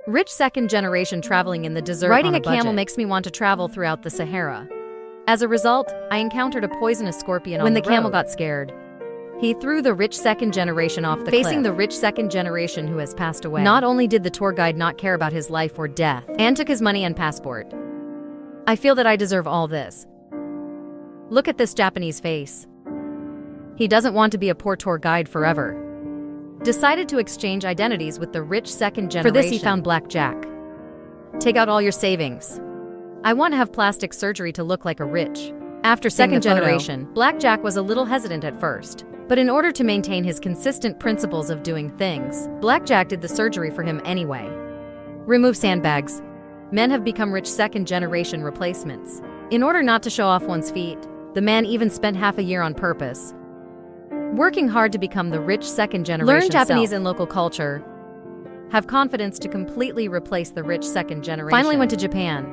Rich second generation traveling in the desert. Riding a camel makes me want to travel throughout the Sahara. As a result, I encountered a poisonous scorpion when the camel got scared. He threw the rich second generation off the cliff. Facing the rich second generation who has passed away. Not only did the tour guide not care about his life or death, and took his money and passport. I feel that I deserve all this. Look at this Japanese face. He doesn't want to be a poor tour guide forever. Decided to exchange identities with the rich second generation. For this he found BlackJack. Take out all your savings. I want to have plastic surgery to look like a rich. After second generation, BlackJack was a little hesitant at first. But in order to maintain his consistent principles of doing things, BlackJack did the surgery for him anyway. Remove sandbags. Men have become rich second generation replacements. In order not to show off one's feet, the man even spent half a year on purpose, working hard to become the rich second generation. Learn Japanese and local culture. Have confidence to completely replace the rich second generation. Finally went to Japan.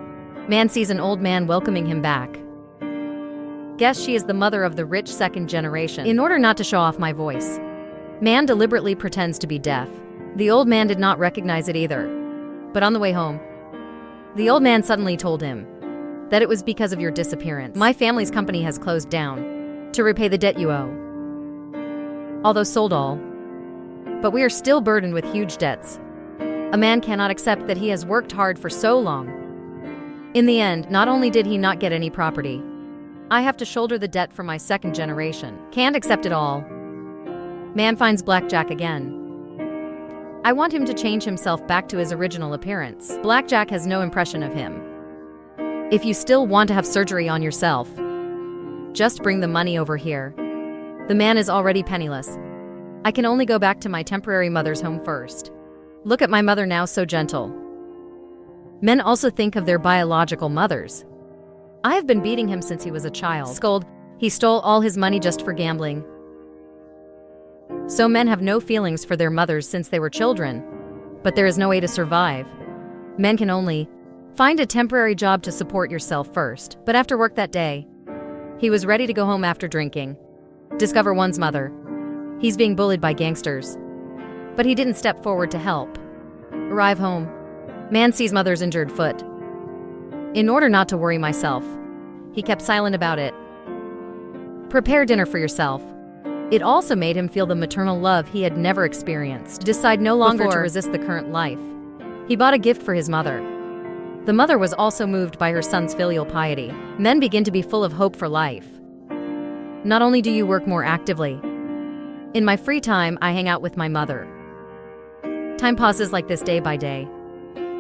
Man sees an old man welcoming him back. Guess she is the mother of the rich second generation. In order not to show off my voice, man deliberately pretends to be deaf. The old man did not recognize it either. But on the way home, the old man suddenly told him that it was because of your disappearance. My family's company has closed down to repay the debt you owe. Although sold all, but we are still burdened with huge debts. A man cannot accept that he has worked hard for so long. In the end, not only did he not get any property, I have to shoulder the debt for my second generation. Can't accept it all. Man finds BlackJack again. I want him to change himself back to his original appearance. BlackJack has no impression of him. If you still want to have surgery on yourself, just bring the money over here. The man is already penniless. I can only go back to my temporary mother's home first. Look at my mother now, so gentle. Men also think of their biological mothers. I have been beating him since he was a child. Scold, he stole all his money just for gambling. So men have no feelings for their mothers since they were children. But there is no way to survive. Men can only find a temporary job to support yourself first. But after work that day, he was ready to go home after drinking. Discover one's mother. He's being bullied by gangsters. But he didn't step forward to help. Arrive home. Man sees mother's injured foot. In order not to worry myself, he kept silent about it. Prepare dinner for yourself. It also made him feel the maternal love he had never experienced. Decide no longer to resist the current life. He bought a gift for his mother. The mother was also moved by her son's filial piety. Men begin to be full of hope for life. Not only do you work more actively, in my free time I hang out with my mother. Time passes like this day by day.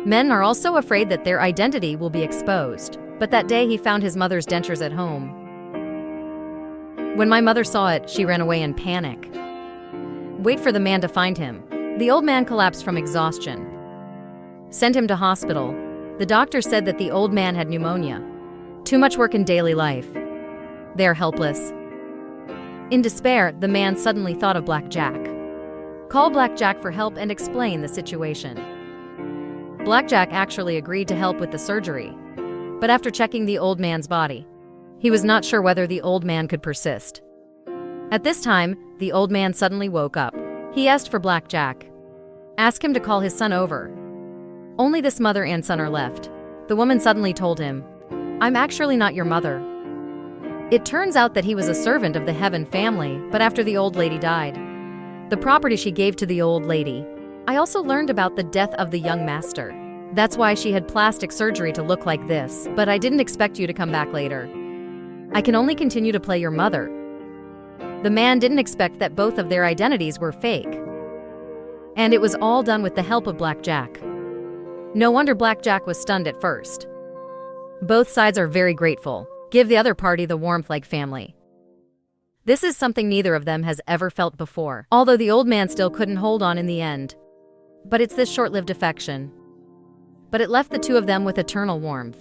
Men are also afraid that their identity will be exposed. But that day he found his mother's dentures at home. When my mother saw it, she ran away in panic. Wait for the man to find him. The old man collapsed from exhaustion. Sent him to hospital. The doctor said that the old man had pneumonia. Too much work in daily life. They are helpless. In despair, the man suddenly thought of BlackJack. Call BlackJack for help and explain the situation. BlackJack actually agreed to help with the surgery. But after checking the old man's body, he was not sure whether the old man could persist. At this time, the old man suddenly woke up. He asked for BlackJack. Ask him to call his son over. Only this mother and son are left. The woman suddenly told him, I'm actually not your mother. It turns out that he was a servant of the Heaven family, but after the old lady died, the property she gave to the old lady. I also learned about the death of the young master. That's why she had plastic surgery to look like this, but I didn't expect you to come back later. I can only continue to play your mother. The man didn't expect that both of their identities were fake. And it was all done with the help of BlackJack. No wonder BlackJack was stunned at first. Both sides are very grateful. Give the other party the warmth like family. This is something neither of them has ever felt before, although the old man still couldn't hold on in the end. But it's this short-lived affection. But it left the two of them with eternal warmth.